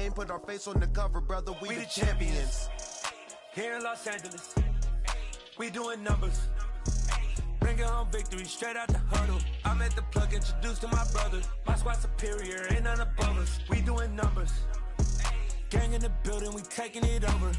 name, put our face on the cover, brother, we the champions. Here in Los Angeles, we doing numbers. Bringing home victory straight out the huddle. I'm at the plug, introduced to my brother. My squad superior, ain't none above us. We doing numbers. Gang in the building, we taking it over.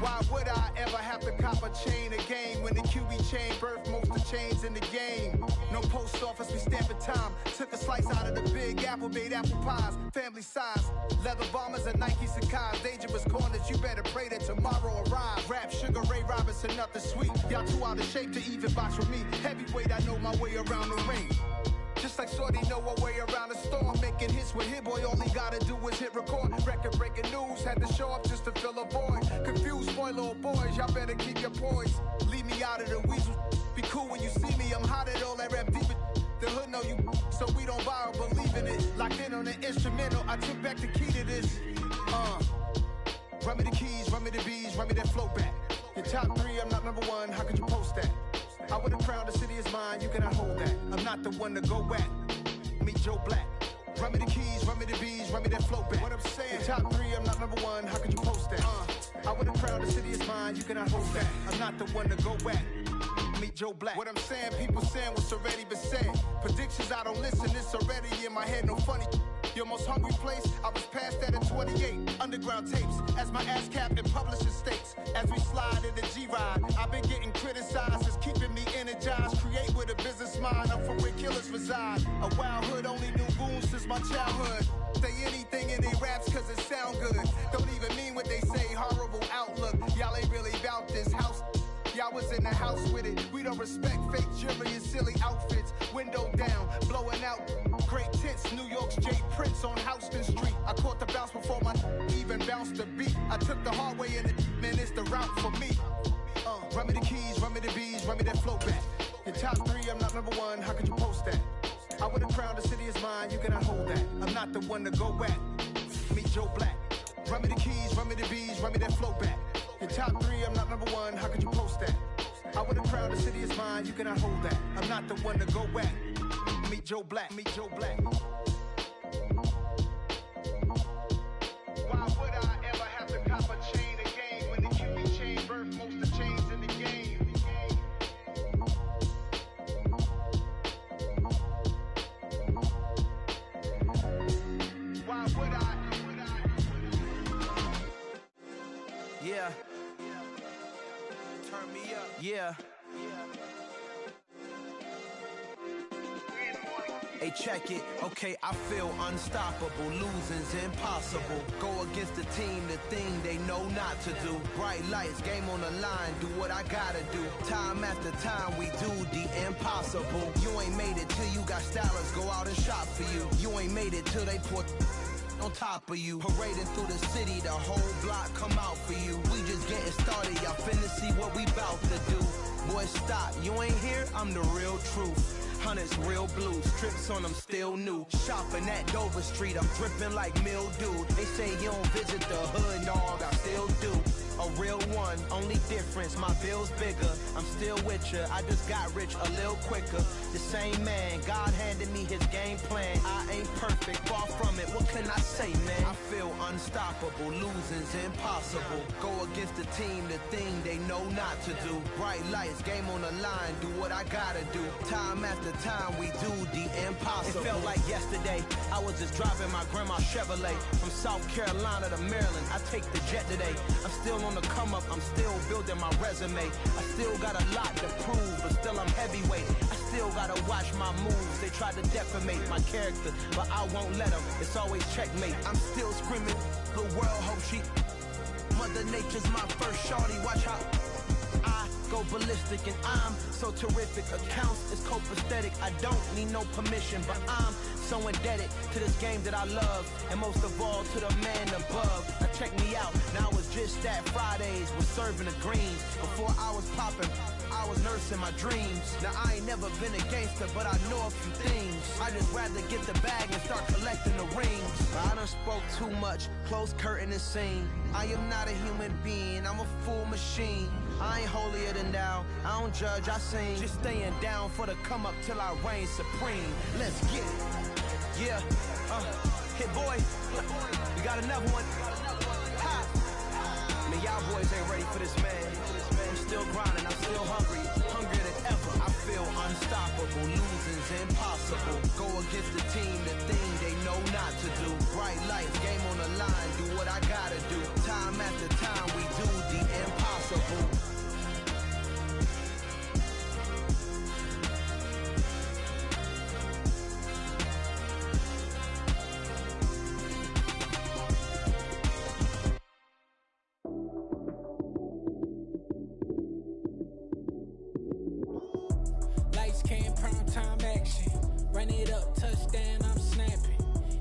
Why would I ever have to cop a chain again when the QB chain birthed most of the chains in the game? No post office, we stamping time. Took a slice out of the Big Apple, made apple pies, family size. Leather bombers and Nike Sacai's. Dangerous corners, you better pray that tomorrow arrives. Rap, Sugar Ray Robinson, nothing sweet. Y'all too out of shape to even box with me. Heavyweight, I know my way around the ring. Just like Shorty know her way around the storm. Making hits with Hit Boy, all he gotta do is hit record. Record breaking news, had to show up just to fill a void. Confused boy, little boys, y'all better keep your poise. Leave me out of the weasel. Be cool when you see me, I'm hot at all that rap deep. The hood know you, so we don't borrow, believe in it. Locked in on the instrumental, I took back the key to this. Run me the keys, run me the bees, run me that flow back. Your top three, I'm not number one, how could you post that? I would've crowned the city is mine, you cannot hold that. I'm not the one to go back. Meet Joe Black. Run me the keys, run me the bees, run me that flow back. What I'm saying, your top three, I'm not number one, how could you post that? I would've crowned the city is mine, you cannot hold that. I'm not the one to go back. Meet Joe Black. What I'm saying, people saying what's already been said. Predictions, I don't listen, it's already in my head, no funny. Your most hungry place, I was past that at 28. Underground tapes, as my ass capped in publishing states. As we slide in the G-Ride, I've been getting criticized, it's keeping me energized. Create with a business mind, I'm from where killers reside. A wild hood, only knew goons since my childhood. Say anything in they raps cause it sound good. Don't even mean what they say, horrible outlook. Y'all ain't really about this house. Y'all was in the house with it. We don't respect fake jewelry and silly outfits. Window down, blowing out great tits. New York's J. Prince on Houston Street. I caught the bounce before my even bounced the beat. I took the hard way and man, it's the route for me. Run me the keys, run me the bees, run me that flow back. Your top three, I'm not number one, how could you post that? I would've crowned the city is mine, you cannot hold that. I'm not the one to go back. Meet Joe Black. Run me the keys, run me the bees, run me that flow back. Your top three, I'm not number one, how could you post that? I would've crowned the city is mine, you cannot hold that. I'm not the one to go back. Meet Joe Black, meet Joe Black. Why would I ever have to cop a chain again when the QB chain birthed most of the chains in the game? Why would I? Yeah. Turn me up. Yeah. Hey, check it. Okay, I feel unstoppable. Losing's impossible. Go against the team, the thing they know not to do. Bright lights, game on the line. Do what I gotta do. Time after time, we do the impossible. You ain't made it till you got stylers go out and shop for you. You ain't made it till they put on top of you. Parading through the city, the whole block come out for you. We just getting started, y'all finna see what we bout to do. Boy, stop, you ain't here, I'm the real truth. Hunters, real blue, strips on them still new. Shopping at Dover Street, I'm dripping like mildew. They say you don't visit the hood, dog, I still do. A real one, only difference, my bill's bigger. I'm still with ya, I just got rich a little quicker. The same man, God handed me his game plan. I ain't perfect, far from it, what can I say, man? I feel unstoppable, losing's impossible. Go against the team, the thing they know not to do. Bright lights, game on the line, do what I gotta do. Time after time, we do the impossible. It felt like yesterday, I was just driving my grandma's Chevrolet. From South Carolina to Maryland, I take the jet today. I'm still on the come up, I'm still building my resume. I still got a lot to prove, but still I'm heavyweight. I still gotta watch my moves. They try to defamate my character, but I won't let them. It's always checkmate. I'm still screaming, the world hope she Mother Nature's my first shorty, watch how I go ballistic and I'm so terrific. Accounts is copacetic, I don't need no permission, but I'm so indebted to this game that I love, and most of all to the man above. Now check me out, now it's just that Fridays was serving the greens. Before I was popping, I was nursing my dreams. Now I ain't never been a gangster, but I know a few things. I just rather get the bag and start collecting the rings. I done spoke too much, close curtain and scene. I am not a human being, I'm a full machine. I ain't holier than thou, I don't judge, I sing. Just staying down for the come up till I reign supreme. Let's get it. Yeah, hit boy, we got another one. Ha! Man, y'all boys ain't ready for this, man. I'm still grinding, I'm still hungry, hungrier than ever. I feel unstoppable, losing's impossible. Go against the team, the thing they know not to do. Bright lights, game on the line, do what I gotta do. Time after time, we do the impossible. Run it up, touchdown, I'm snapping.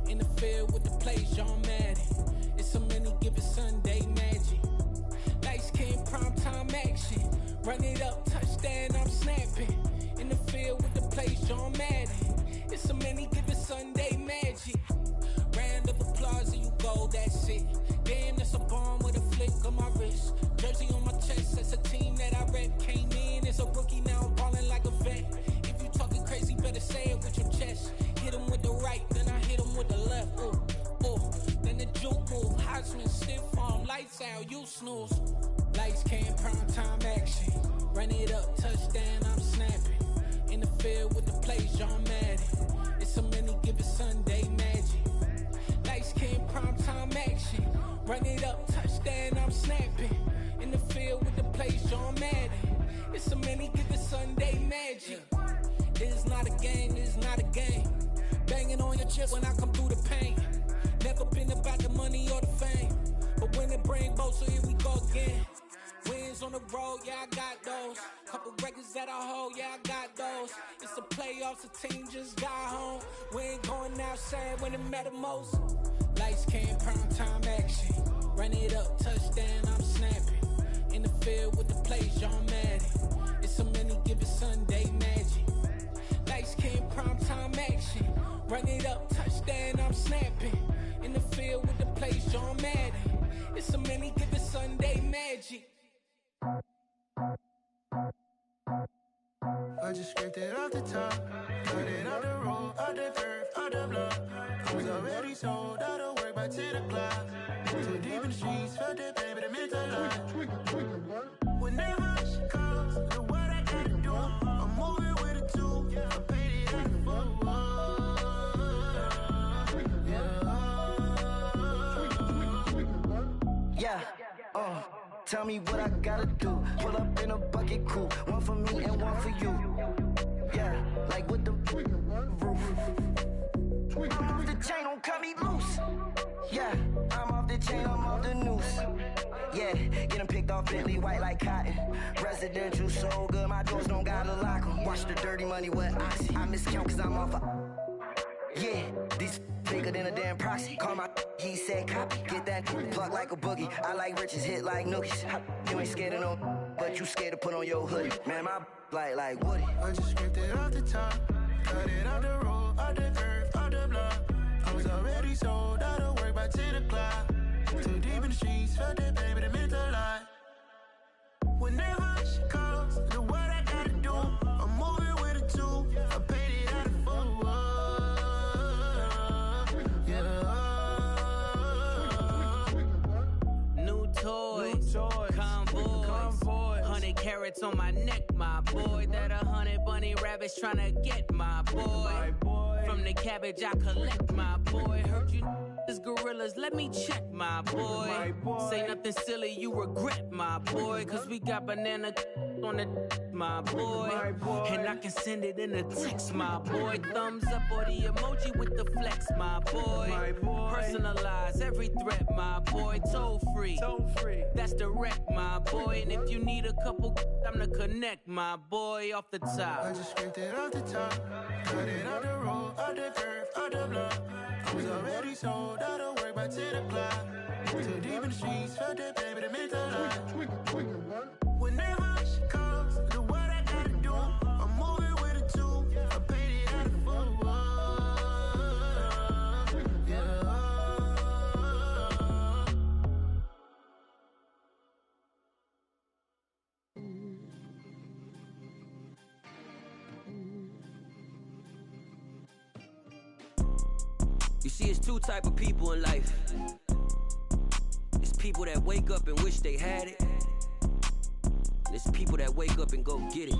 In the field with the plays, John Madden. It's a many given Sunday magic. Lights came prime time action. Run it up, touchdown, I'm snapping. In the field with the plays, John Madden. It's a many given Sunday magic. Round of applause and you go, that's it. Damn, that's a bomb with a flick on my wrist. Jersey on my chest, that's a team that I rep. Came in as a rookie, now I'm ballin' like a vet. Talking crazy, better say it with your chest. Hit him with the right, then I hit him with the left. Ooh, ooh, then the juke move. Heisman, stiff arm, lights out, you snooze. Lights came, prime time action. Run it up, touchdown, I'm snapping. In the field with the plays, John Madden. It's a many given Sunday magic. Lights came, prime time action. Run it up, touchdown, I'm snapping. In the field with the plays, John Madden. It's a many given Sunday magic. This is not a game, this is not a game. Banging on your chest when I come through the pain. Never been about the money or the fame, but when it bring both, so here we go again. Wins on the road, yeah, I got those. Couple records that I hold, yeah, I got those. It's the playoffs, the team just got home. We ain't going outside when it matter most. Lights came, prime time action. Run it up, touchdown, I'm snapping. In the field with the plays, John Madden. It's a many given Sunday magic. Lights came, prime time action. Run it up, touchdown, I'm snapping. In the field with the plays, John Madden. It's a many given Sunday magic. I just scraped it off the top, cut it out the road, out the curve, out the block. I was already sold out of work by 10 o'clock. Too deep in the streets, felt that pain, but it meant a lot. Whenever she calls, do what I gotta do. I'm moving with a two, I paid it out the full. Yeah, tell me what I gotta do. Pull up in a bucket crew, one for me and one for you. Yeah, like with the roof. I'm off the chain, don't cut me loose. Yeah, I'm off the chain, I'm off the noose. Yeah, getting picked off Bentley white like cotton. Residential so good, my doors don't gotta lock 'em. Watch the dirty money with oxy. I miscount cause I'm off a... Yeah, these bigger than a damn proxy. Call my he said copy. Get that plug like a boogie. I like riches, hit like nookies. You ain't scared of no, but you scared to put on your hoodie. Man, my like Woody. I just scraped it off the top, cut it out the road, out the curve, out the block. I was already sold out of work by 10 o'clock. Too deep in the streets, felt that pain, but it meant a lot. Whenever she calls, do what I gotta do. I'm moving with a two, I paid it out of full. Yeah. New toys, convoy. 100 carats on my neck, my boy. That 100 bunny rabbits tryna get my boy. From the cabbage I collect, my boy. Heard you Gorillas, let me check, my boy. Say nothing silly, you regret, my boy. Cause we got banana on the my boy. And I can send it in a text, my boy. Thumbs up or the emoji with the flex, my boy. Personalize every threat, my boy. Toll free. That's direct, my boy. And if you need a couple, I'm to connect, my boy, off the top. I just scraped it off the top, cut it on the road, on the curve, on the block. I was already sold out of work by 10 o'clock. Too deep in the streets, felt that baby to make a lot. Whenever she calls, do what I gotta do. I'm moving with a two, I paid it out of full. Yeah. You see, it's two type of people in life. It's people that wake up and wish they had it. And it's people that wake up and go get it.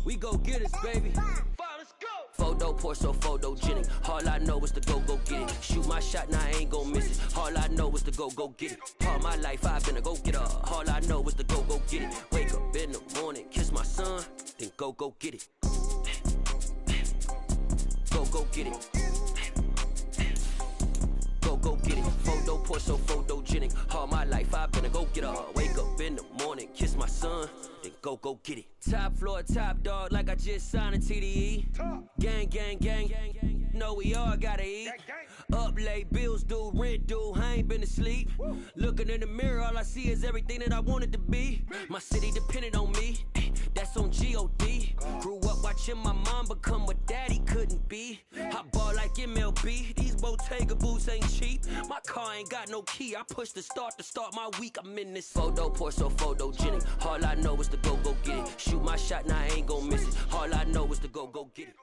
We go get it, baby. Let's go. Photo pour so photogenic. All I know is to go get it. Shoot my shot, now I ain't gon' miss it. All I know is to go get it. All my life I've been a go getter. All I know is to go get it. Wake up in the morning, kiss my son, then go get it. Go get it. Go get it. Photo pour so photogenic. All my life I've been a go getter. Wake up in the morning, kiss my son, then go get it. Top floor, top dog, like I just signed a TDE. Gang. Know we all gotta eat. Up late, bills due, rent due, I ain't been asleep. Looking in the mirror, all I see is everything that I wanted to be. My city depended on me, that's on G.O.D. Grew up watching my mom become what daddy couldn't be. I ball like MLB, these Bottega boots ain't cheap. My car ain't got no key, I push the start to start my week. I'm in this photo pour so photogenic. All I know is to go get it. Shoot my shot, now I ain't gon' miss it. All I know is to go get it.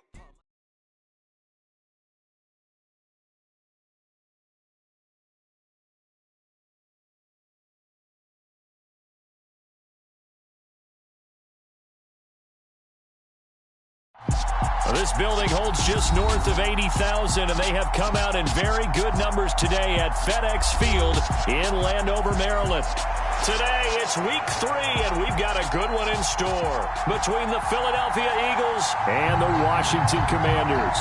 This building holds just north of 80,000, and they have come out in very good numbers today at FedEx Field in Landover, Maryland. Today, it's week 3, and we've got a good one in store between the Philadelphia Eagles and the Washington Commanders.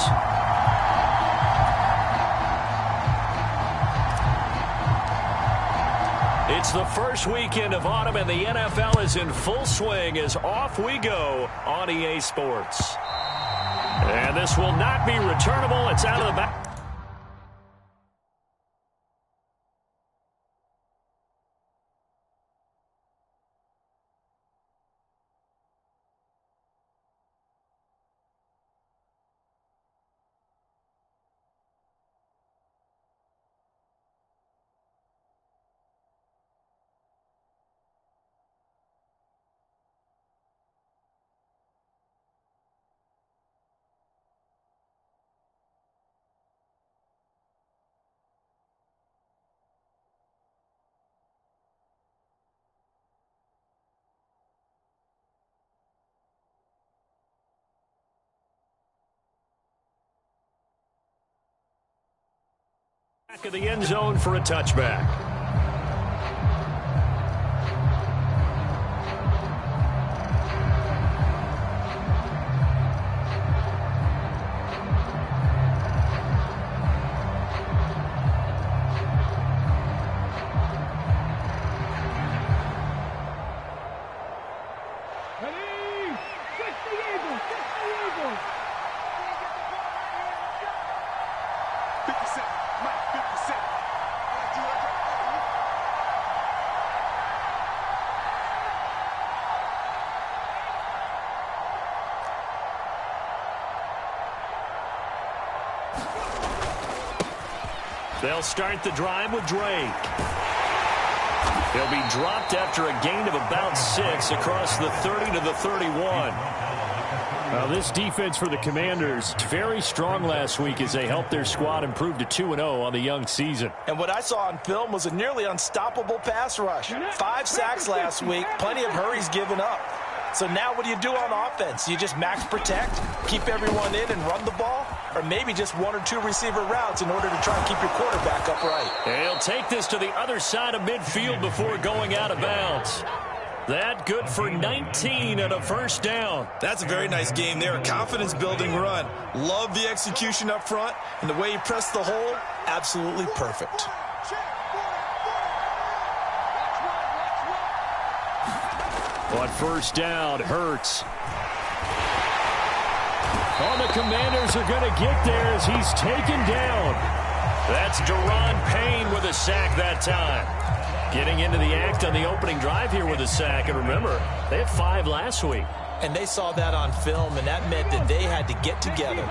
It's the first weekend of autumn, and the NFL is in full swing as off we go on EA Sports. And this will not be returnable. It's out of the back. Back of the end zone for a touchback. They'll start the drive with Drake. He'll be dropped after a gain of about 6 across the 30 to the 31. Now, this defense for the Commanders, very strong last week as they helped their squad improve to 2-0 on the young season. And what I saw on film was a nearly unstoppable pass rush. 5 sacks last week, plenty of hurries given up. So now what do you do on offense? You just max protect, keep everyone in and run the ball, or maybe just 1 or 2 receiver routes in order to try and keep your quarterback upright. He'll take this to the other side of midfield before going out of bounds. That good for 19 and a first down. That's a very nice game there. A confidence-building run. Love the execution up front, and the way he pressed the hole, absolutely perfect. On first down, Hurts. The Commanders are going to get there as he's taken down. That's Deron Payne with a sack that time. Getting into the act on the opening drive here with a sack. And remember, they had 5 last week. And they saw that on film, and that meant that they had to get together.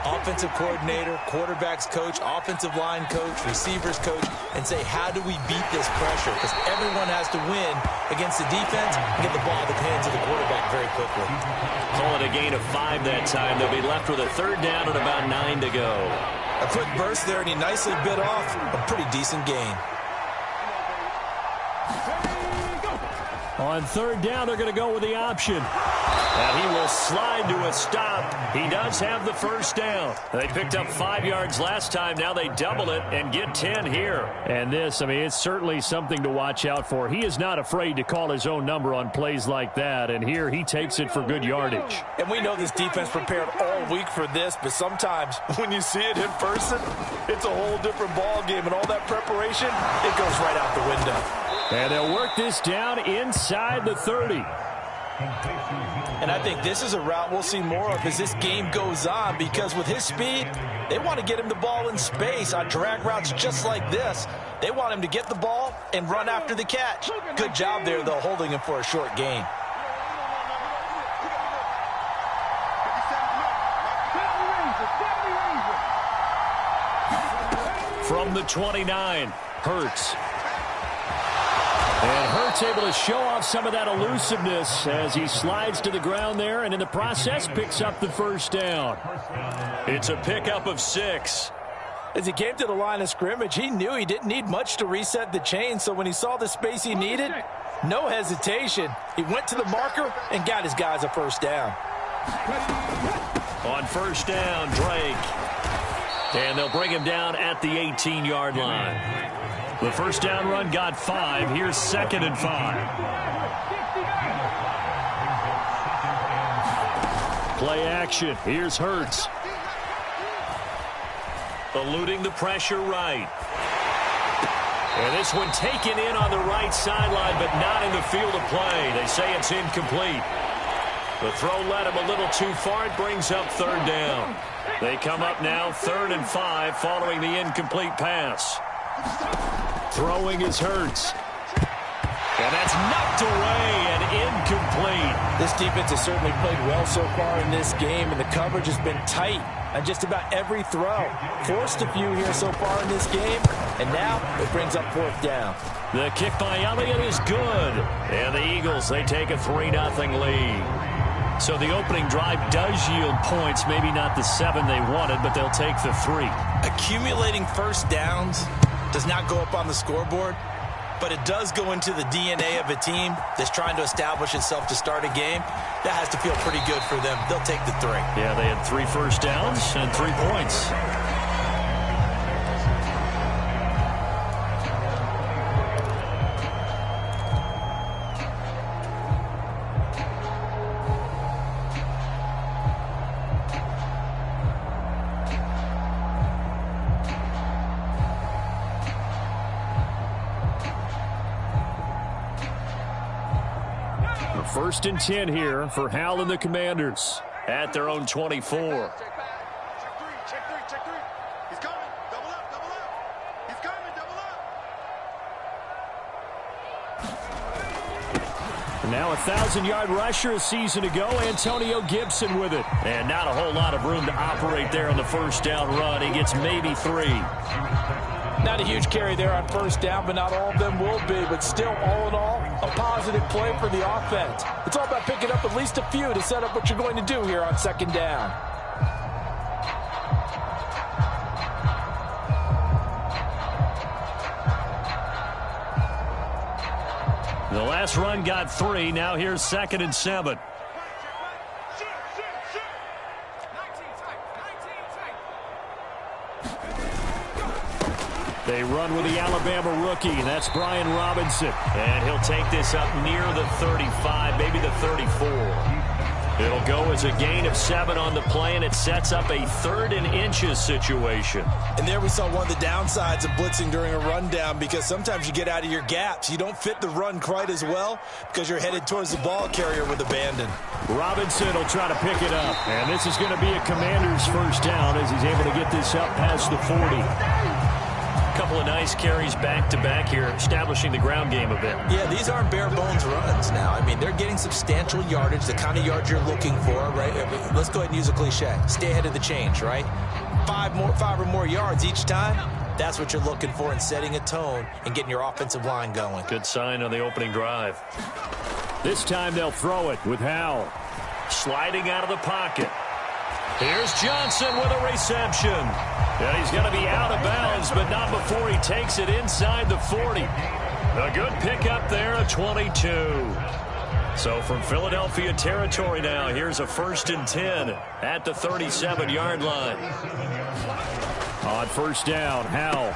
Offensive coordinator, quarterbacks coach, offensive line coach, receivers coach, and say, how do we beat this pressure? Because everyone has to win against the defense and get the ball in the hands of the quarterback very quickly. Call it a gain of 5 that time. They'll be left with a third down and about 9 to go. A quick burst there, and he nicely bit off a pretty decent gain. On third down, they're going to go with the option. And he will slide to a stop. He does have the first down. They picked up 5 yards last time. Now they double it and get 10 here. And this, I mean, it's certainly something to watch out for. He is not afraid to call his own number on plays like that. And here he takes it for good yardage. And we know this defense prepared all week for this, but sometimes when you see it in person, it's a whole different ball game. And all that preparation, it goes right out the window. And they'll work this down inside the 30. And I think this is a route we'll see more of as this game goes on, because with his speed, they want to get him the ball in space on drag routes just like this. They want him to get the ball and run after the catch. Good job there, though, holding him for a short gain. From the 29, Hurts. And Hurts able to show off some of that elusiveness as he slides to the ground there, and in the process picks up the first down. It's a pickup of 6. As he came to the line of scrimmage, he knew he didn't need much to reset the chain, so when he saw the space he needed, no hesitation. He went to the marker and got his guys a first down. On first down, Drake. And they'll bring him down at the 18-yard line. The first down run got 5. Here's 2nd and 5. Play action. Here's Hurts. Eluding the pressure right. And this one taken in on the right sideline, but not in the field of play. They say it's incomplete. The throw led him a little too far. It brings up 3rd down. They come up now 3rd and 5 following the incomplete pass. Throwing is Hurts. And that's knocked away and incomplete. This defense has certainly played well so far in this game, and the coverage has been tight on just about every throw. Forced a few here so far in this game, and now it brings up 4th down. The kick by Elliott is good. And the Eagles, they take a 3-0 lead. So the opening drive does yield points, maybe not the 7 they wanted, but they'll take the 3. Accumulating first downs does not go up on the scoreboard, but it does go into the DNA of a team that's trying to establish itself to start a game. That has to feel pretty good for them. They'll take the 3. Yeah, they had 3 first downs and 3 points. First and 10 here for Hal and the Commanders at their own 24. Check 3, check 3. He's coming. Double up, double up. He's coming, double up. Now a 1,000-yard rusher a season ago, Antonio Gibson with it. And not a whole lot of room to operate there on the first down run. He gets maybe 3. Not a huge carry there on first down, but not all of them will be. But still, all in all, a positive play for the offense. It's all about picking up at least a few to set up what you're going to do here on 2nd down. The last run got 3. Now here's 2nd and 7. They run with the Alabama rookie. That's Brian Robinson. And he'll take this up near the 35, maybe the 34. It'll go as a gain of 7 on the play, and it sets up a 3rd and inches situation. And there we saw one of the downsides of blitzing during a rundown, because sometimes you get out of your gaps. You don't fit the run quite as well because you're headed towards the ball carrier with abandon. Robinson will try to pick it up. And this is going to be a Commanders first down as he's able to get this up past the 40. Couple of nice carries back-to-back here, establishing the ground game a bit. Yeah, these aren't bare-bones runs now. I mean, they're getting substantial yardage, the kind of yards you're looking for, right? Let's go ahead and use a cliche. Stay ahead of the change, right? 5 or more yards each time. That's what you're looking for in setting a tone and getting your offensive line going. Good sign on the opening drive. This time they'll throw it with Howell. Sliding out of the pocket. Here's Johnson with a reception. And he's going to be out of bounds, but not before he takes it inside the 40. A good pickup there, a 22. So from Philadelphia territory now, here's a 1st and 10 at the 37-yard line. On first down, Howell.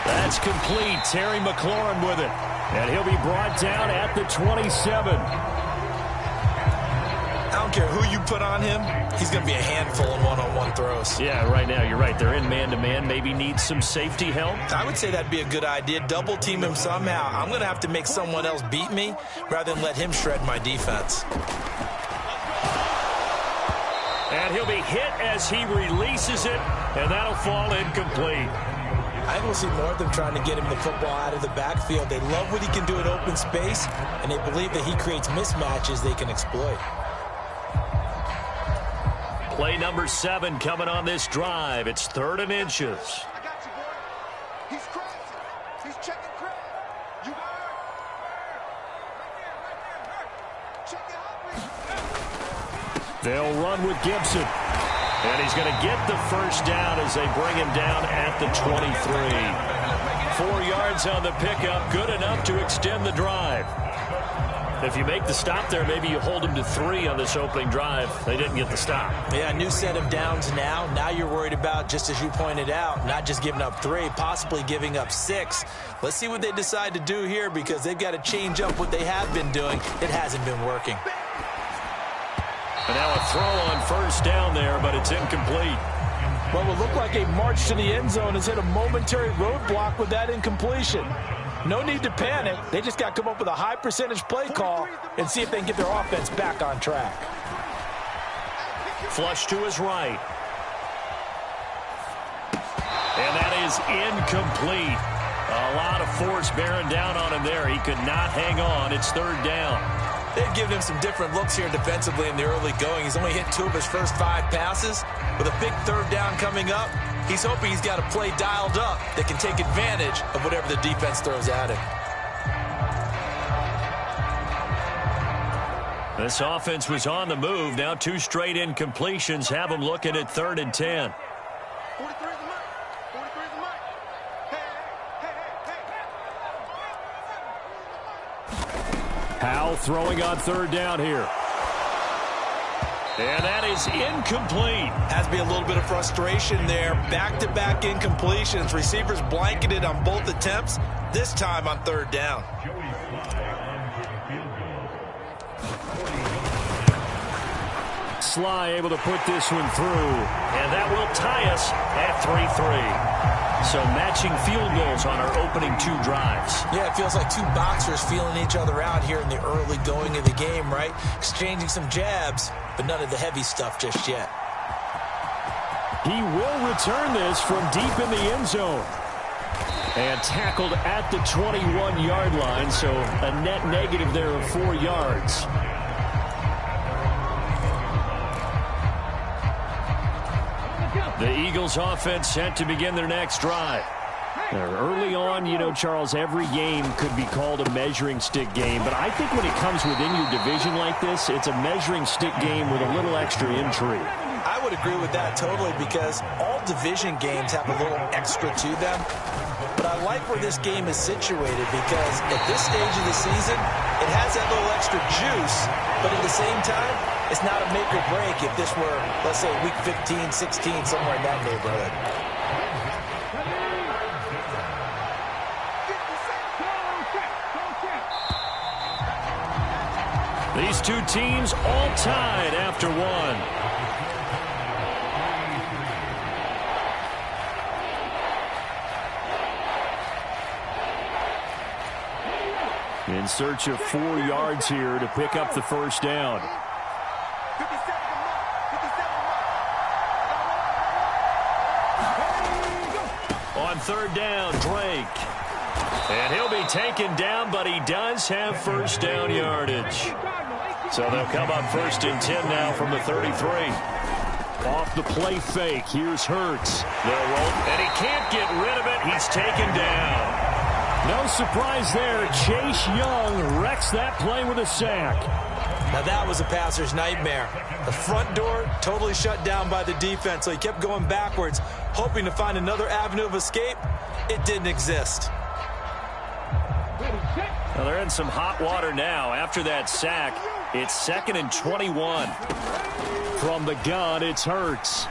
That's complete. Terry McLaurin with it. And he'll be brought down at the 27. I don't care who you put on him, he's going to be a handful in one-on-one throws. Yeah, right now, you're right. They're in man-to-man. Maybe need some safety help. I would say that'd be a good idea. Double team him somehow. I'm going to have to make someone else beat me rather than let him shred my defense. And he'll be hit as he releases it, and that'll fall incomplete. I think we'll see more of them trying to get him the football out of the backfield. They love what he can do in open space, and they believe that he creates mismatches they can exploit. Play number 7 coming on this drive. It's 3rd and inches. I got you, boy. He's crazy. He's checking crazy. You heard? Check it out. They'll run with Gibson. And he's going to get the first down as they bring him down at the 23. 4 yards on the pickup. Good enough to extend the drive. If you make the stop there, maybe you hold them to 3 on this opening drive. They didn't get the stop. Yeah, new set of downs now. Now you're worried about, just as you pointed out, not just giving up 3, possibly giving up 6. Let's see what they decide to do here, because they've got to change up what they have been doing. It hasn't been working. And now a throw on first down there, but it's incomplete. What would look like a march to the end zone has hit a momentary roadblock with that incompletion. No need to panic. They just got to come up with a high percentage play call and see if they can get their offense back on track. Flush to his right. And that is incomplete. A lot of force bearing down on him there. He could not hang on. It's 3rd down. They've given him some different looks here defensively in the early going. He's only hit 2 of his first 5 passes. With a big 3rd down coming up, he's hoping he's got a play dialed up that can take advantage of whatever the defense throws at him. This offense was on the move. Now 2 straight incompletions have them looking at 3rd and 10. 43 is the mic. 43 is the mic. Hey. Howell throwing on 3rd down here. And that is incomplete. Has to be a little bit of frustration there. Back-to-back incompletions. Receivers blanketed on both attempts, this time on 3rd down. Sly able to put this one through. And that will tie us at 3-3. So matching field goals on our opening 2 drives. Yeah, it feels like 2 boxers feeling each other out here in the early going of the game, right? Exchanging some jabs, but none of the heavy stuff just yet. He will return this from deep in the end zone. And tackled at the 21-yard line, so a net negative there of 4 yards. The Eagles offense set to begin their next drive. Early on, you know, Charles, every game could be called a measuring stick game. But I think when it comes within your division like this, it's a measuring stick game with a little extra intrigue. I would agree with that totally, because all division games have a little extra to them. But I like where this game is situated because at this stage of the season, it has that little extra juice, but at the same time, it's not a make or break if this were, let's say, week 15, 16, somewhere in that neighborhood. These two teams all tied after one. In search of 4 yards here to pick up the first down. On third down, Drake. And he'll be taken down, but he does have first down yardage. So they'll come up 1st and 10 now from the 33. Off the play fake, here's Hurts. They'll roll, and he can't get rid of it. He's taken down. No surprise there. Chase Young wrecks that play with a sack. Now that was a passer's nightmare. The front door totally shut down by the defense, so he kept going backwards, hoping to find another avenue of escape. It didn't exist. Well, they're in some hot water now. After that sack, it's 2nd and 21. From the gun, it's Hurts.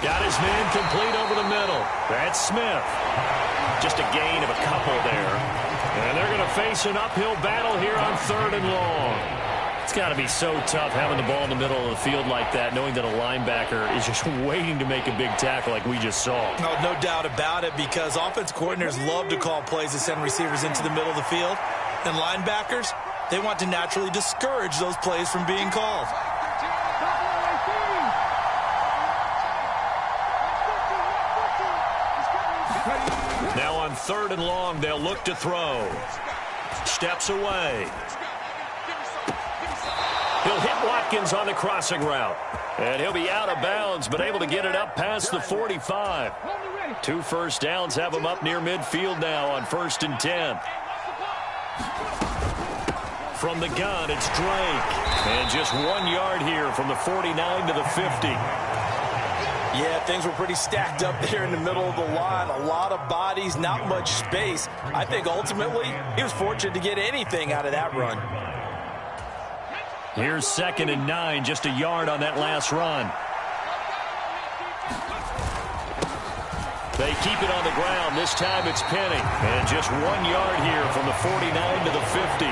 Got his man complete over the middle. That's Smith. Just a gain of a couple there. And they're going to face an uphill battle here on 3rd and long. It's got to be so tough having the ball in the middle of the field like that, knowing that a linebacker is just waiting to make a big tackle like we just saw. No doubt about it, because offense coordinators love to call plays to send receivers into the middle of the field. And linebackers, they want to naturally discourage those plays from being called. Now on 3rd and long, they'll look to throw. Steps away. He'll hit Watkins on the crossing route. And he'll be out of bounds, but able to get it up past the 45. 2 first downs have him up near midfield now on 1st and 10. From the gun, it's Drake. And just 1 yard here from the 49 to the 50. Yeah, things were pretty stacked up there in the middle of the line. A lot of bodies, not much space. I think ultimately he was fortunate to get anything out of that run. Here's 2nd and 9, just a yard on that last run. They keep it on the ground. This time it's Penny. And just 1 yard here from the 49 to the 50.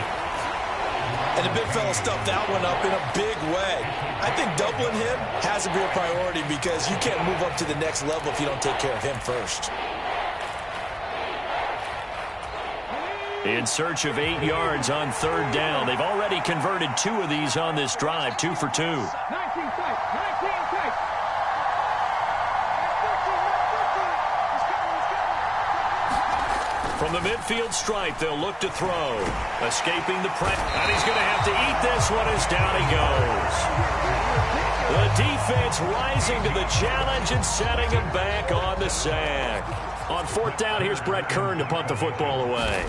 And the big fella stuffed that one up in a big way. I think doubling him has to be a priority because you can't move up to the next level if you don't take care of him first. In search of 8 yards on 3rd down. They've already converted 2 of these on this drive, 2 for 2. From the midfield stripe, they'll look to throw. Escaping the press. And he's going to have to eat this one as down he goes. The defense rising to the challenge and setting him back on the sack. On 4th down, here's Brett Kern to punt the football away.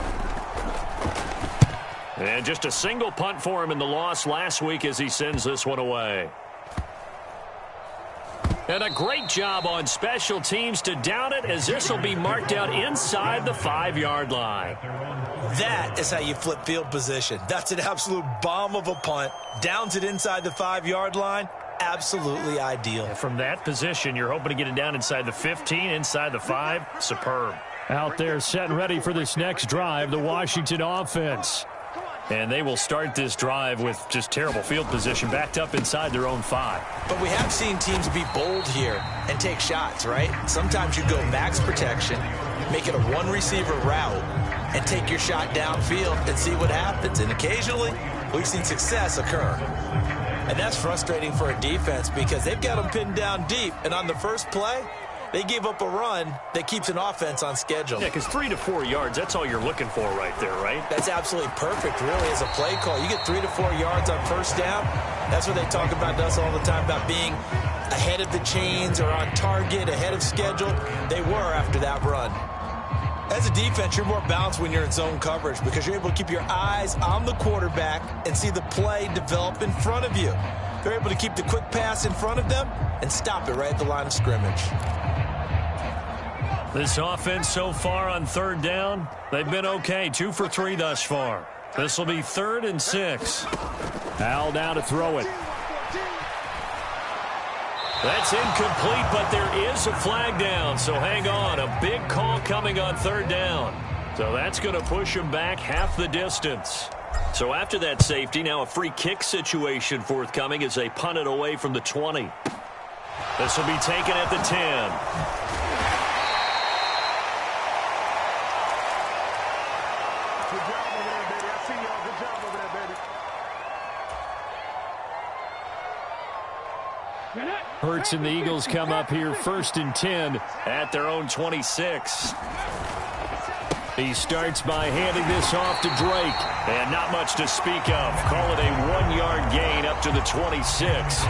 And just a single punt for him in the loss last week as he sends this one away. And a great job on special teams to down it, as this will be marked out inside the 5-yard line. That is how you flip field position. That's an absolute bomb of a punt. Downs it inside the 5-yard line. Absolutely ideal. And from that position, you're hoping to get it down inside the 15, inside the 5. Superb. Out there set and ready for this next drive, the Washington offense. And they will start this drive with just terrible field position, backed up inside their own 5. But we have seen teams be bold here and take shots, right? Sometimes you go max protection, make it a 1-receiver route, and take your shot downfield and see what happens. And occasionally, we've seen success occur. And that's frustrating for a defense because they've got them pinned down deep. And on the first play, they gave up a run that keeps an offense on schedule. Yeah, because 3 to 4 yards, that's all you're looking for right there, right? That's absolutely perfect, really, as a play call. You get 3 to 4 yards on first down. That's what they talk about to us all the time, about being ahead of the chains or on target, ahead of schedule. They were after that run. As a defense, you're more balanced when you're in zone coverage because you're able to keep your eyes on the quarterback and see the play develop in front of you. They're able to keep the quick pass in front of them and stop it right at the line of scrimmage. This offense so far on third down, they've been okay. 2 for 3 thus far. This will be 3rd and 6. Al now to throw it. That's incomplete, but there is a flag down, so hang on. A big call coming on 3rd down. So that's going to push him back half the distance. So after that safety, now a free kick situation forthcoming as they punt it away from the 20. This will be taken at the 10. Hurts and the Eagles come up here 1st and 10 at their own 26. He starts by handing this off to Drake. And not much to speak of. Call it a 1-yard gain up to the 26.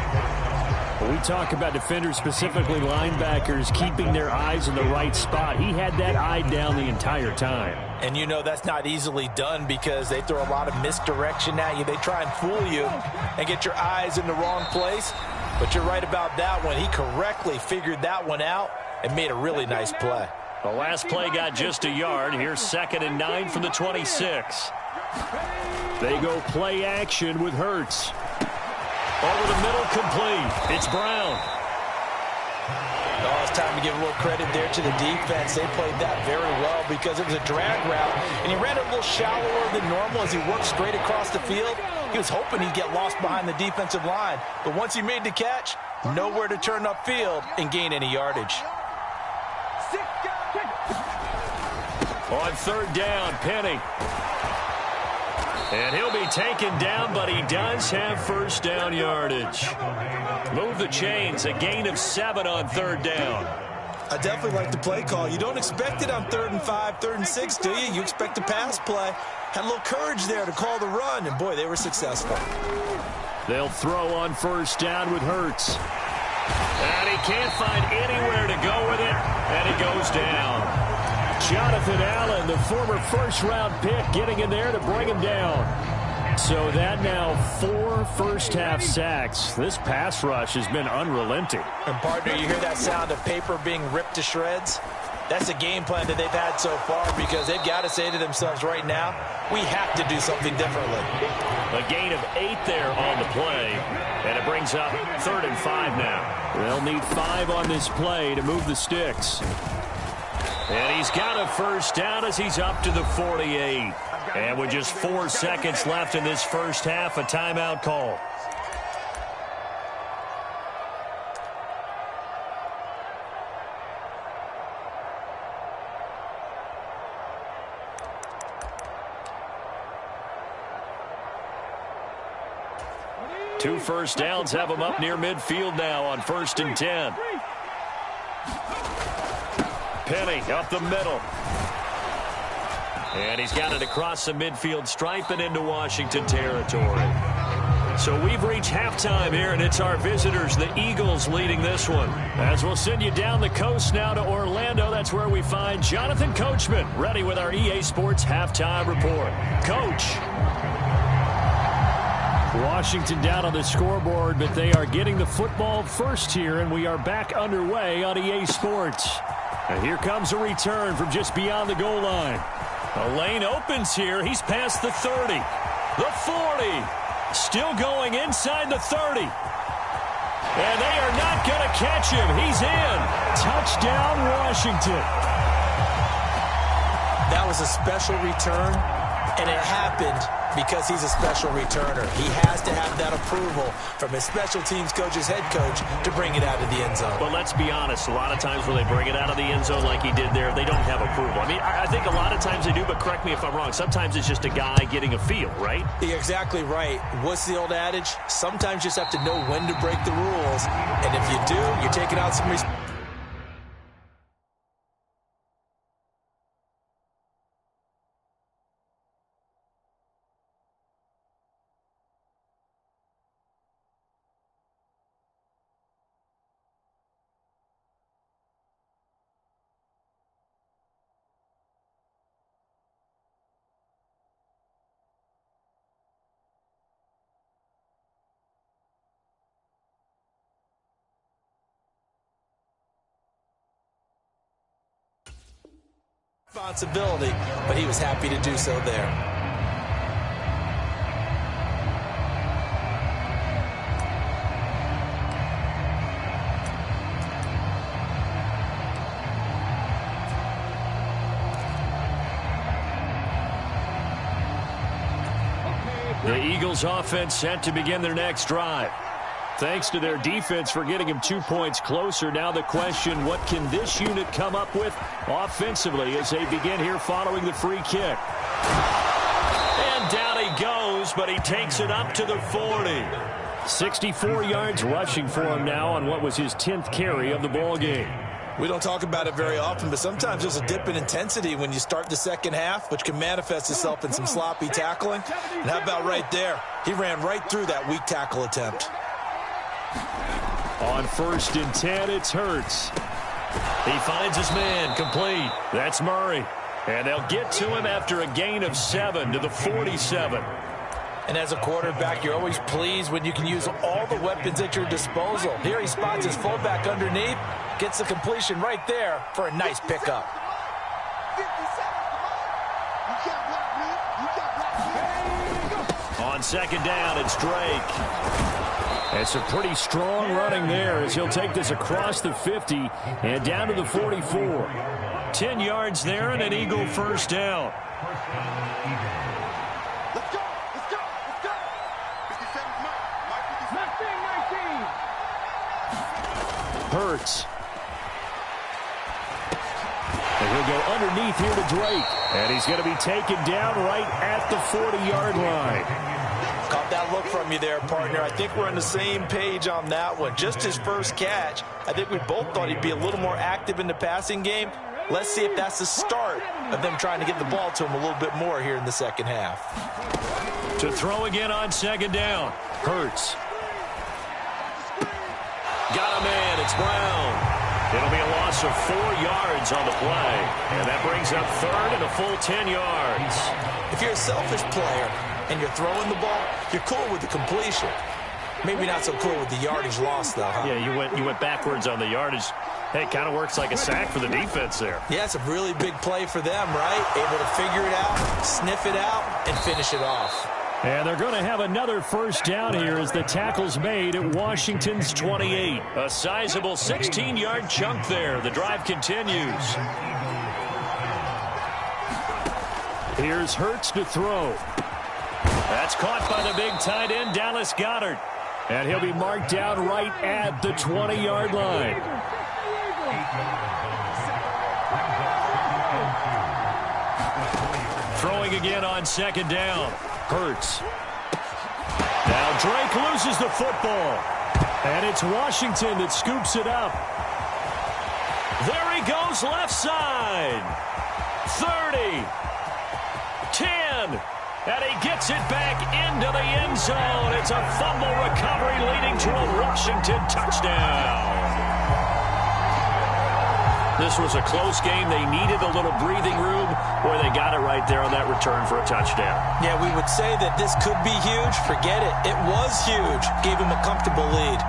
We talk about defenders, specifically linebackers, keeping their eyes in the right spot. He had that eye down the entire time. And you know that's not easily done because they throw a lot of misdirection at you. They try and fool you and get your eyes in the wrong place. But you're right about that one. He correctly figured that one out and made a really nice play. The last play got just a yard. Here's 2nd and 9 from the 26. They go play action with Hurts. Over the middle, complete. It's Brown. Oh, it's time to give a little credit there to the defense. They played that very well because it was a drag route, and he ran a little shallower than normal as he worked straight across the field. He was hoping he'd get lost behind the defensive line, but once he made the catch, nowhere to turn upfield and gain any yardage. On 3rd down, Penny. And he'll be taken down, but he does have 1st down yardage. Move the chains, a gain of 7 on 3rd down. I definitely like the play call. You don't expect it on 3rd and 5, 3rd and 6, do you? You expect a pass play. Had a little courage there to call the run, and boy, they were successful. They'll throw on 1st down with Hurts. And he can't find anywhere to go with it, and it goes down. Jonathan Allen, the former 1st-round pick, getting in there to bring him down. So that now 4 first-half sacks. This pass rush has been unrelenting. And, partner, you hear that sound of paper being ripped to shreds? That's a game plan that they've had so far because they've got to say to themselves right now, we have to do something differently. A gain of 8 there on the play, and it brings up 3rd and 5 now. They'll need 5 on this play to move the sticks. And he's got a 1st down as he's up to the 48. And with just 4 seconds left in this 1st half, a timeout call. Two 1st downs have him up near midfield now on 1st and 10. Penny up the middle. And he's got it across the midfield stripe and into Washington territory. So we've reached halftime here, and it's our visitors, the Eagles, leading this one. As we'll send you down the coast now to Orlando, that's where we find Jonathan Coachman, ready with our EA Sports halftime report. Coach. Washington down on the scoreboard, but they are getting the football first here, and we are back underway on EA Sports. And here comes a return from just beyond the goal line. A lane opens here. He's past the 30. The 40. Still going inside the 30. And they are not going to catch him. He's in. Touchdown, Washington. That was a special return, and it happened because he's a special returner. He has to have that approval from his special teams coach's head coach to bring it out of the end zone. But let's be honest, a lot of times when they bring it out of the end zone like he did there, they don't have approval. I mean, I think a lot of times they do, but correct me if I'm wrong. Sometimes it's just a guy getting a feel, right? You're exactly right. What's the old adage? Sometimes you just have to know when to break the rules. And if you do, you're taking out some responsibility. Responsibility, but he was happy to do so there. The Eagles offense set to begin their next drive. Thanks to their defense for getting him 2 points closer. Now the question, what can this unit come up with offensively as they begin here following the free kick? And down he goes, but he takes it up to the 40. 64 yards rushing for him now on what was his 10th carry of the ball game. We don't talk about it very often, but sometimes there's a dip in intensity when you start the second half, which can manifest itself in some sloppy tackling. And how about right there? He ran right through that weak tackle attempt. On 1st and 10, it's Hurts. He finds his man, complete. That's Murray. And they'll get to him after a gain of 7 to the 47. And as a quarterback, you're always pleased when you can use all the weapons at your disposal. Here he spots his fullback underneath, gets the completion right there for a nice pickup. On 2nd down, it's Drake. It's a pretty strong running there as he'll take this across the 50 and down to the 44. 10 yards there and an Eagle first down. Hurts. And he'll go underneath here to Drake. And he's going to be taken down right at the 40-yard line. Caught that look from you there, partner. I think we're on the same page on that one. Just his first catch. I think we both thought he'd be a little more active in the passing game. Let's see if that's the start of them trying to get the ball to him a little bit more here in the second half. To throw again on 2nd down. Hurts. Got a man. It's Brown. It'll be a loss of 4 yards on the play. And that brings up 3rd and a full 10 yards. If you're a selfish player and you're throwing the ball, you're cool with the completion. Maybe not so cool with the yardage loss, though, huh? Yeah, you went backwards on the yardage. Hey, it kind of works like a sack for the defense there. Yeah, it's a really big play for them, right? Able to figure it out, sniff it out, and finish it off. And they're going to have another first down here as the tackle's made at Washington's 28. A sizable 16-yard chunk there. The drive continues. Here's Hurts to throw. That's caught by the big tight end, Dallas Goedert. And he'll be marked down right at the 20-yard line. Throwing again on 2nd down. Hurts. Now Drake loses the football. And it's Washington that scoops it up. There he goes left side. 30. 10. And he gets it back into the end zone. It's a fumble recovery leading to a Washington touchdown. This was a close game. They needed a little breathing room where they got it right there on that return for a touchdown. Yeah, we would say that this could be huge. Forget it. It was huge. Gave him a comfortable lead.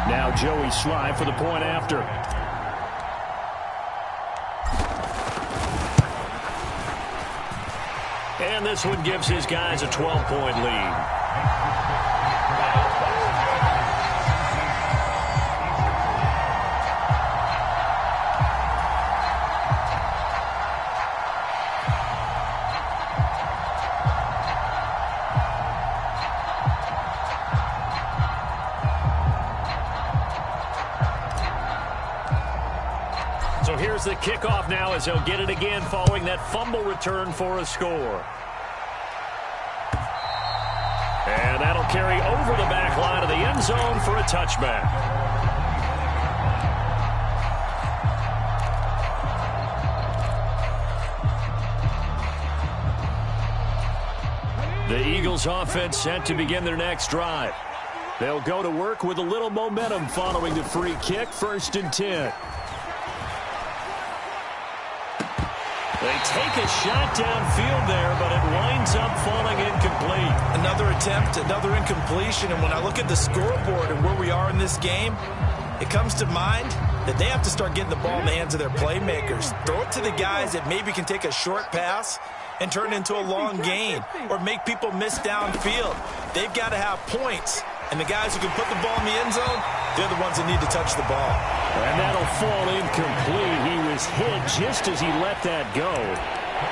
Now Joey Slye for the point after. And this one gives his guys a 12-point lead. So here's the kickoff now as he'll get it again following that fumble return for a score. And that'll carry over the back line of the end zone for a touchback. The Eagles offense set to begin their next drive. They'll go to work with a little momentum following the free kick, 1st and 10. They take a shot downfield there, but it winds up falling incomplete. Another attempt, another incompletion, and when I look at the scoreboard and where we are in this game, it comes to mind that they have to start getting the ball in the hands of their playmakers. Throw it to the guys that maybe can take a short pass and turn it into a long gain or make people miss downfield. They've got to have points. And the guys who can put the ball in the end zone, they're the ones that need to touch the ball. And that'll fall incomplete. He was hit just as he let that go.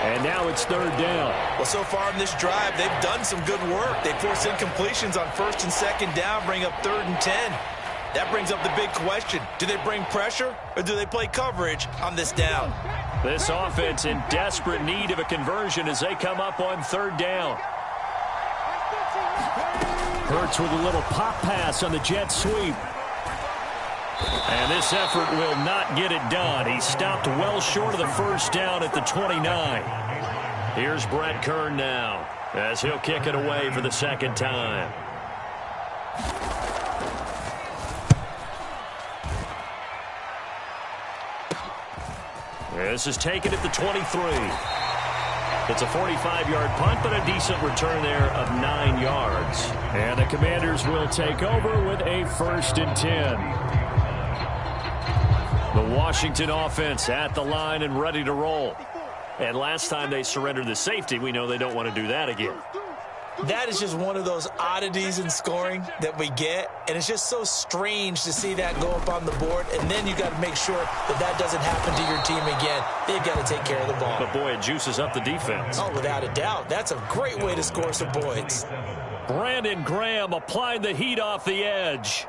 And now it's third down. Well, so far in this drive, they've done some good work. They force incompletions on first and second down, bring up 3rd and 10. That brings up the big question. Do they bring pressure or do they play coverage on this down? This offense in desperate need of a conversion as they come up on 3rd down. Hurts with a little pop pass on the jet sweep. And this effort will not get it done. He stopped well short of the first down at the 29. Here's Brett Kern now as he'll kick it away for the second time. This is taken at the 23. It's a 45-yard punt, but a decent return there of 9 yards. And the Commanders will take over with a 1st and 10. The Washington offense at the line and ready to roll. And last time they surrendered the safety, we know they don't want to do that again. That is just one of those oddities in scoring that we get, and it's just so strange to see that go up on the board, and then you got to make sure that that doesn't happen to your team again. They've got to take care of the ball. But, boy, it juices up the defense. Oh, without a doubt. That's a great way to score some points. Brandon Graham applied the heat off the edge.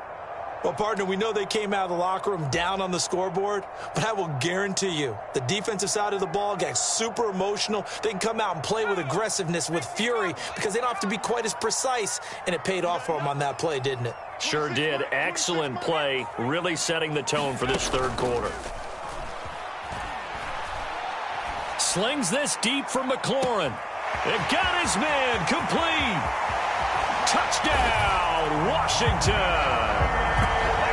Well, partner, we know they came out of the locker room down on the scoreboard, but I will guarantee you the defensive side of the ball got super emotional. They can come out and play with aggressiveness, with fury, because they don't have to be quite as precise, and it paid off for them on that play, didn't it? Sure did. Excellent play, really setting the tone for this third quarter. Slings this deep from McLaurin. It got his man complete. Touchdown, Washington.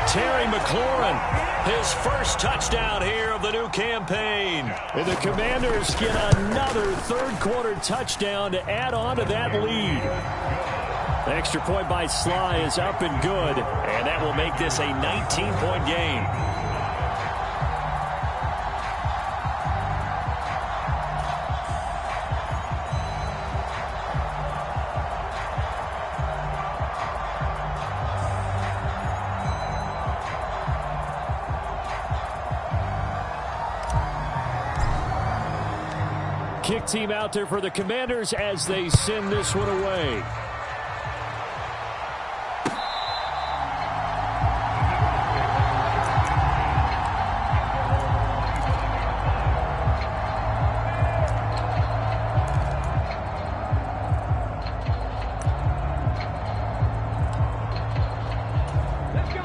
Terry McLaurin, his first touchdown here of the new campaign. And the Commanders get another third-quarter touchdown to add on to that lead. The extra point by Sly is up and good, and that will make this a 19-point game. Kick team out there for the Commanders as they send this one away.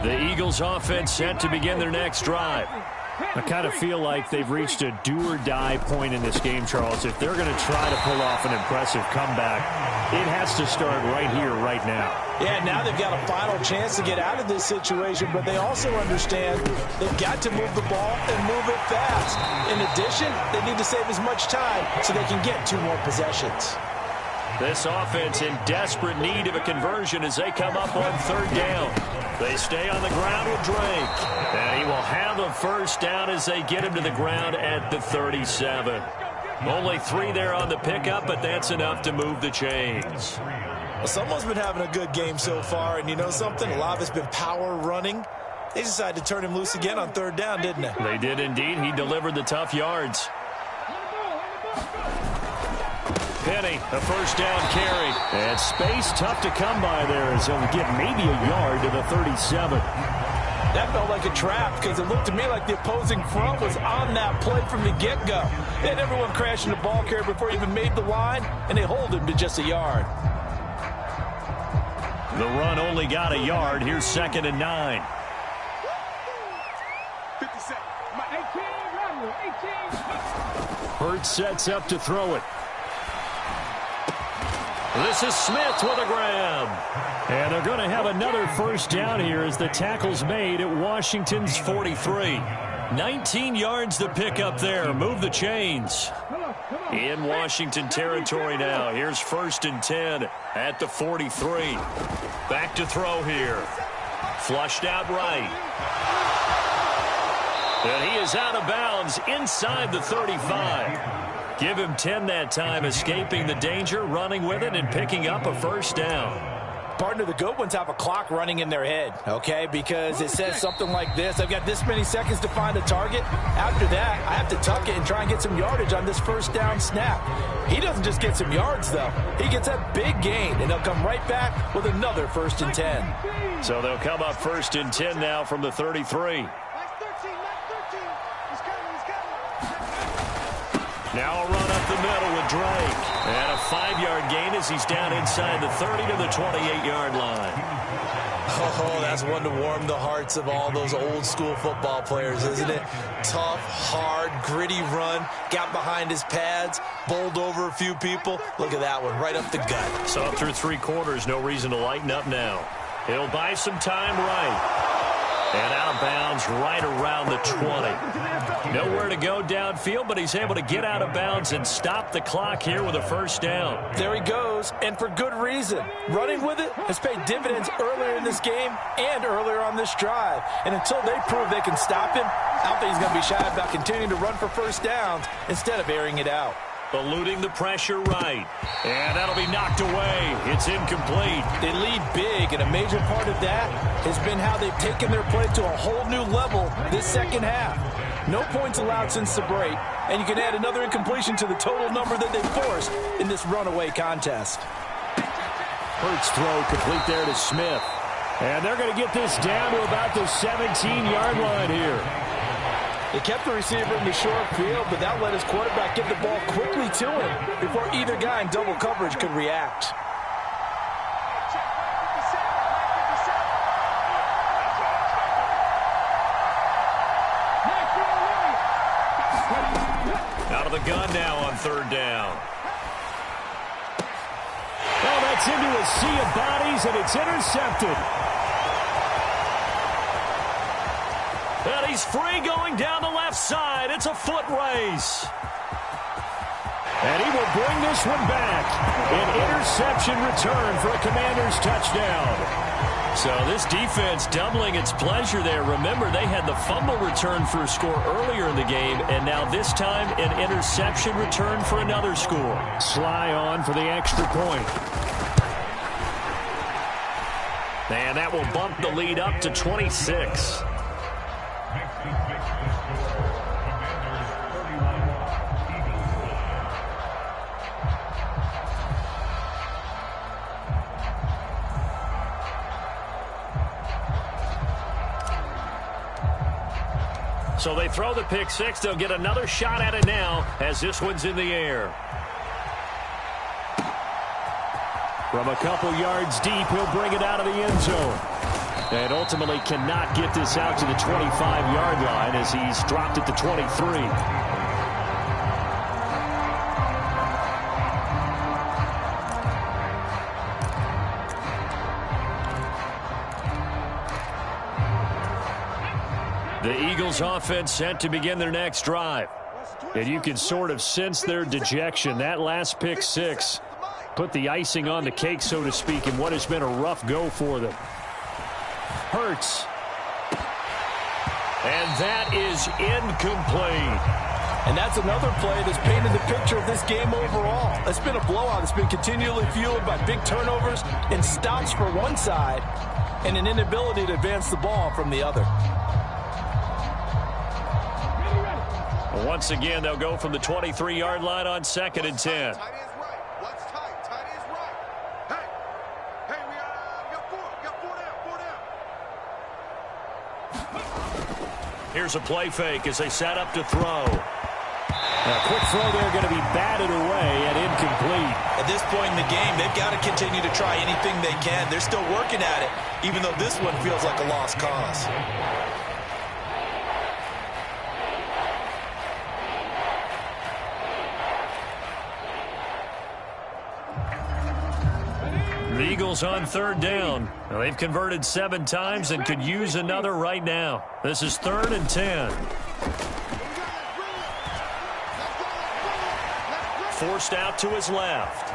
The Eagles offense set to begin their next drive. I kind of feel like they've reached a do-or-die point in this game, Charles. If they're going to try to pull off an impressive comeback, it has to start right here, right now. Yeah, now they've got a final chance to get out of this situation, but they also understand they've got to move the ball and move it fast. In addition, they need to save as much time so they can get 2 more possessions. This offense in desperate need of a conversion as they come up on 3rd down. They stay on the ground with Drake. And he will have a first down as they get him to the ground at the 37. Only 3 there on the pickup, but that's enough to move the chains. Well, someone's been having a good game so far, and you know something? A lot of it's been power running. They decided to turn him loose again on 3rd down, didn't they? They did indeed. He delivered the tough yards. Penny, a first down carry. And space tough to come by there as he'll get maybe a yard to the 37. That felt like a trap because it looked to me like the opposing front was on that play from the get-go. They had everyone crashing the ball carrier before he even made the line, and they hold him to just a yard. The run only got a yard. Here's 2nd and 9. 50 Hurts sets up to throw it. This is Smith with a grab. And they're going to have another first down here as the tackle's made at Washington's 43. 19 yards to pick up there. Move the chains. In Washington territory now. Here's 1st and 10 at the 43. Back to throw here. Flushed out right. And he is out of bounds inside the 35. Give him 10 that time, escaping the danger, running with it, and picking up a first down. Partner, the good ones have a clock running in their head, okay? Because it says something like this. I've got this many seconds to find a target. After that, I have to tuck it and try and get some yardage on this first down snap. He doesn't just get some yards, though. He gets a big gain, and he'll come right back with another 1st and 10. So they'll come up 1st and 10 now from the 33. Now a run up the middle with Drake. And a 5-yard gain as he's down inside the 30 to the 28-yard line. Oh, that's one to warm the hearts of all those old school football players, isn't it? Tough, hard, gritty run. Got behind his pads, bowled over a few people. Look at that one, right up the gut. So up through 3 quarters, no reason to lighten up now. He'll buy some time right. And out of bounds right around the 20. Nowhere to go downfield, but he's able to get out of bounds and stop the clock here with a first down. There he goes, and for good reason. Running with it has paid dividends earlier in this game and earlier on this drive. And until they prove they can stop him, I don't think he's going to be shy about continuing to run for first downs instead of airing it out. Eluding the pressure right. And that'll be knocked away. It's incomplete. They lead big, and a major part of that has been how they've taken their play to a whole new level this second half. No points allowed since the break, and you can add another incompletion to the total number that they forced in this runaway contest. Hurts throw complete there to Smith. And they're going to get this down to about the 17-yard line here. They kept the receiver in the short field, but that let his quarterback get the ball quickly to him before either guy in double coverage could react. Out of the gun now on 3rd down. Oh, that's into a sea of bodies, and it's intercepted. And he's free going down the left side. It's a foot race. And he will bring this one back. An interception return for a Commanders touchdown. So this defense doubling its pleasure there. Remember, they had the fumble return for a score earlier in the game, and now this time an interception return for another score. Sly on for the extra point. And that will bump the lead up to 26. So they throw the pick six. They'll get another shot at it now as this one's in the air. From a couple yards deep, he'll bring it out of the end zone. And ultimately cannot get this out to the 25-yard line as he's dropped at the 23. The Eagles offense set to begin their next drive. And you can sort of sense their dejection. That last pick six put the icing on the cake, so to speak, in what has been a rough go for them. Hurts. And that is incomplete. And that's another play that's painted the picture of this game overall. It's been a blowout. It's been continually fueled by big turnovers and stops for one side and an inability to advance the ball from the other. Once again, they'll go from the 23-yard line on 2nd and 10. Here's a play fake as they set up to throw. A quick throw there going to be batted away and incomplete. At this point in the game, they've got to continue to try anything they can. They're still working at it, even though this one feels like a lost cause. The Eagles on 3rd down. Well, they've converted 7 times and could use another right now. This is 3rd and 10. Forced out to his left.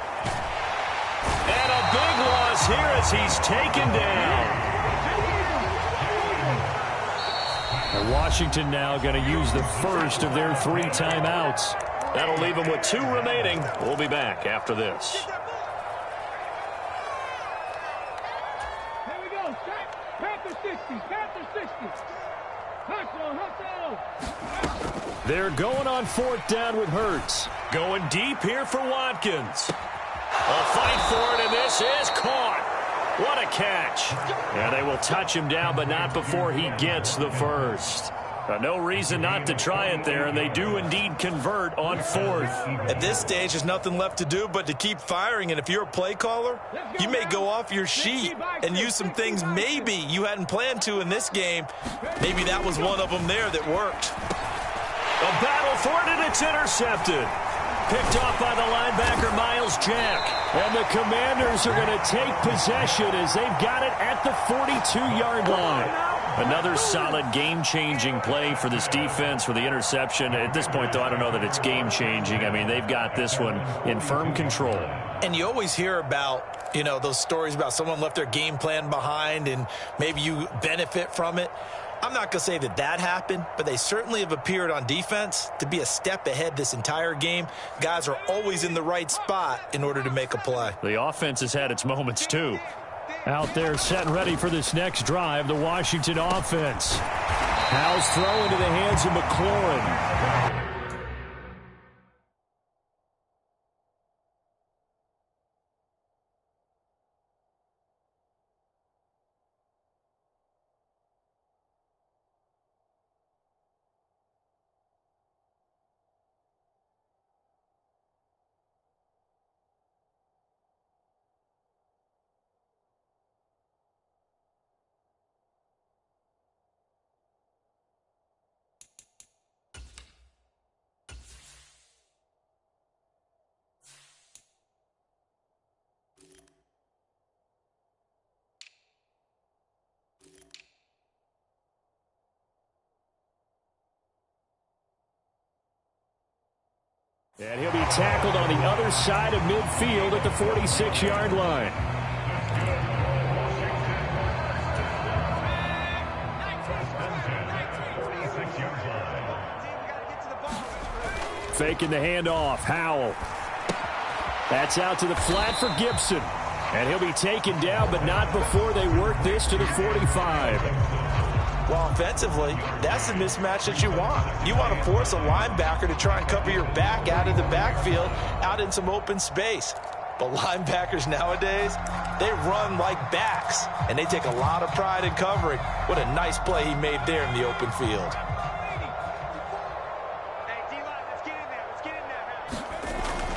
And a big loss here as he's taken down. And Washington now going to use the first of their 3 timeouts. That'll leave them with 2 remaining. We'll be back after this. Here we go. Panther 60. Panther 60. Hustle. They're going on 4th down with Hurts. Going deep here for Watkins. A fight for it, and this is caught. What a catch. And they will touch him down, but not before he gets the first. No reason not to try it there, and they do indeed convert on 4th. At this stage, there's nothing left to do but to keep firing, and if you're a play caller, you may go off your sheet and use some things maybe you hadn't planned to in this game. Maybe that was one of them there that worked. A battle for it, and it's intercepted. Picked off by the linebacker, Miles Jack. And the Commanders are going to take possession as they've got it at the 42-yard line. Another solid game-changing play for this defense with the interception. At this point, though, I don't know that it's game-changing. I mean, they've got this one in firm control. And you always hear about, those stories about someone left their game plan behind and maybe you benefit from it. I'm not going to say that happened, but they certainly have appeared on defense to be a step ahead this entire game. Guys are always in the right spot in order to make a play. The offense has had its moments, too. Out there set and ready for this next drive, the Washington offense. Howell's throw into the hands of McLaurin. And he'll be tackled on the other side of midfield at the 46-yard line. Faking the handoff, Howell. That's out to the flat for Gibson. And he'll be taken down, but not before they work this to the 45. Well, offensively, that's the mismatch that you want. You want to force a linebacker to try and cover your back out of the backfield, out in some open space. But linebackers nowadays, they run like backs, and they take a lot of pride in covering. What a nice play he made there in the open field.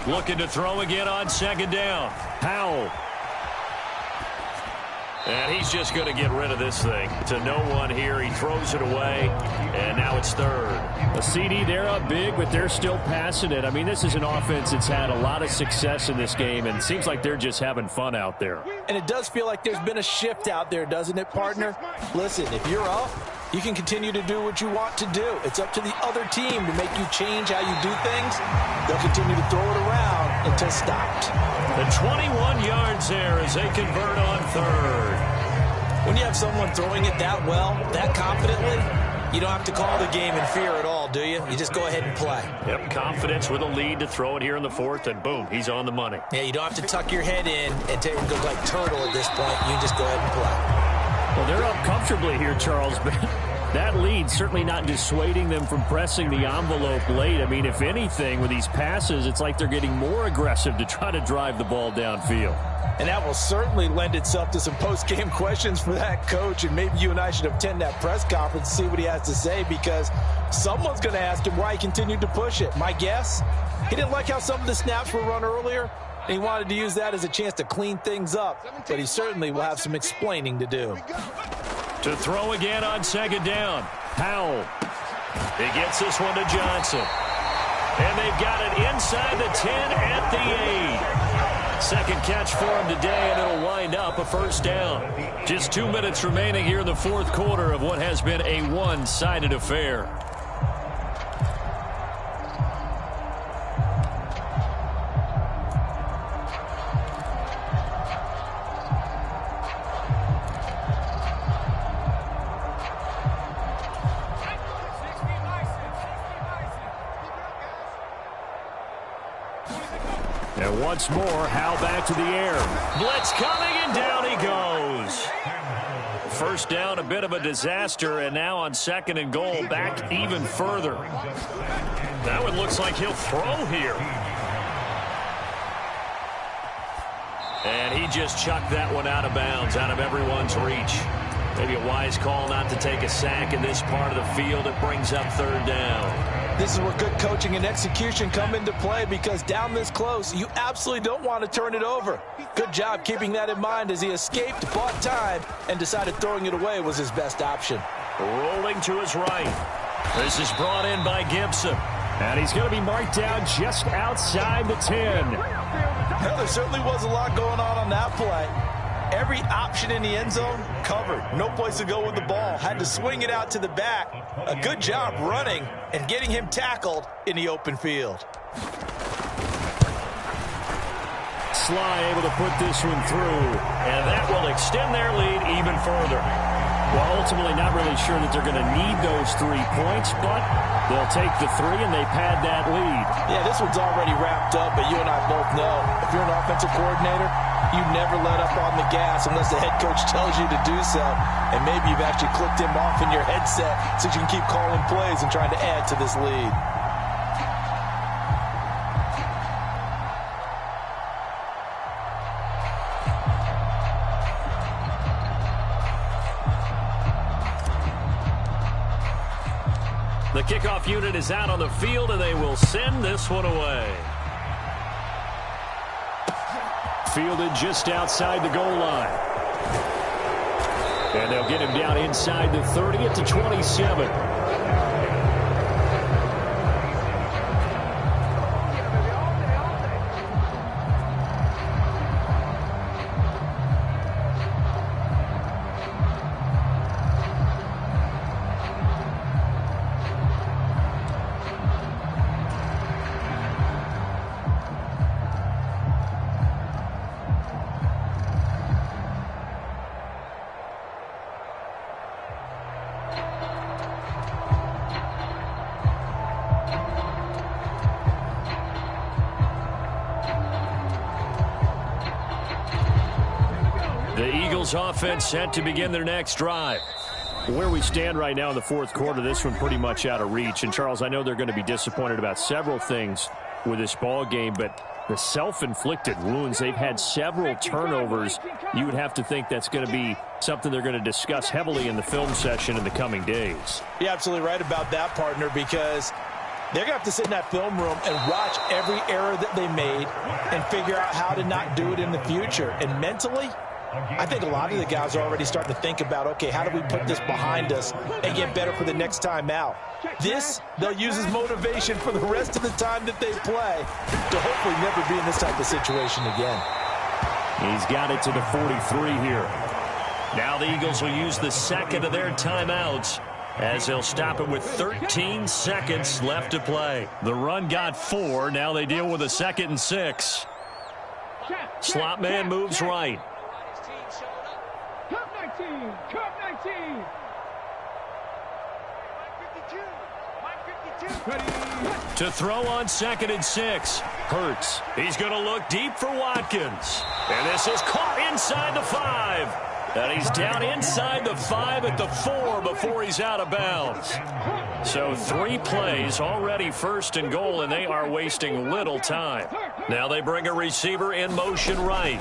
Looking to throw again on 2nd down. Howell. And he's just going to get rid of this thing. To no one here. He throws it away. And now it's 3rd. A CD, they're up big, but they're still passing it. I mean, this is an offense that's had a lot of success in this game, and it seems like they're just having fun out there. And it does feel like there's been a shift out there, doesn't it, partner? Listen, if you're up, you can continue to do what you want to do. It's up to the other team to make you change how you do things. They'll continue to throw it around until stopped. The 21 yards there as they convert on 3rd. When you have someone throwing it that well, that confidently, you don't have to call the game in fear at all, do you? You just go ahead and play. Yep, confidence with a lead to throw it here in the 4th, and boom, he's on the money. Yeah, you don't have to tuck your head in and go like turtle at this point. You just go ahead and play. Well, they're up comfortably here, Charles, but that lead certainly not dissuading them from pressing the envelope late. I mean, if anything, with these passes, it's like they're getting more aggressive to try to drive the ball downfield. And that will certainly lend itself to some post-game questions for that coach, and maybe you and I should attend that press conference to see what he has to say, because someone's going to ask him why he continued to push it. My guess, he didn't like how some of the snaps were run earlier, and he wanted to use that as a chance to clean things up, but he certainly will have some explaining to do. To throw again on 2nd down, Howell. He gets this one to Johnson. And they've got it inside the 10 at the 8. Second catch for him today, and it'll wind up a 1st down. Just 2 minutes remaining here in the 4th quarter of what has been a one-sided affair. Once more, Howe back to the air. Blitz coming, and down he goes. First down, a bit of a disaster, and now on 2nd and goal, back even further. That one looks like he'll throw here. And he just chucked that one out of bounds, out of everyone's reach. Maybe a wise call not to take a sack in this part of the field. It brings up 3rd down. This is where good coaching and execution come into play, because down this close, you absolutely don't want to turn it over. Good job keeping that in mind as he escaped, bought time, and decided throwing it away was his best option. Rolling to his right. This is brought in by Gibson. And he's going to be marked down just outside the 10. Well, there certainly was a lot going on that play. Every option in the end zone covered. No place to go with the ball. Had to swing it out to the back. A good job running and getting him tackled in the open field. Sly able to put this one through, and that will extend their lead even further. Well, ultimately not really sure that they're going to need those 3 points, but they'll take the 3 and they pad that lead. Yeah, this one's already wrapped up, but you and I both know if you're an offensive coordinator, you never let up on the gas unless the head coach tells you to do so. And maybe you've actually clicked him off in your headset so you can keep calling plays and trying to add to this lead. The kickoff unit is out on the field, and they will send this one away. Fielded just outside the goal line. And they'll get him down inside the 30 at the 27. The Eagles offense set to begin their next drive. Where we stand right now in the 4th quarter, this one pretty much out of reach. And, Charles, I know they're going to be disappointed about several things with this ball game, but the self-inflicted wounds, they've had several turnovers. You would have to think that's going to be something they're going to discuss heavily in the film session in the coming days. You're absolutely right about that, partner, because they're going to have to sit in that film room and watch every error that they made and figure out how to not do it in the future. And mentally, I think a lot of the guys are already starting to think about, okay, how do we put this behind us and get better for the next time out? This, they'll use as motivation for the rest of the time that they play to hopefully never be in this type of situation again. He's got it to the 43 here. Now the Eagles will use the 2nd of their timeouts as they'll stop it with 13 seconds left to play. The run got 4. Now they deal with a 2nd and 6. Slot man moves right. Cup 19. To throw on 2nd and 6. Hurts. He's going to look deep for Watkins. And this is caught inside the 5. And he's down inside the 5 at the 4 before he's out of bounds. So 3 plays already 1st and goal, and they are wasting little time. Now they bring a receiver in motion right.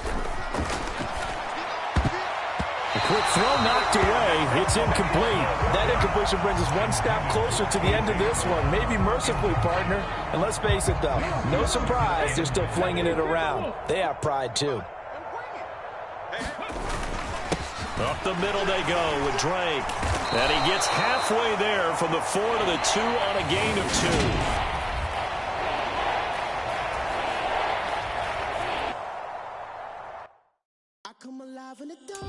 A quick throw knocked away. It's incomplete. That incompletion brings us one step closer to the end of this one. Maybe mercifully, partner. And let's face it, though, no surprise they're still flinging it around. They have pride, too. Up the middle they go with Drake. And he gets halfway there from the 4 to the 2 on a gain of 2. I come alive in the dark.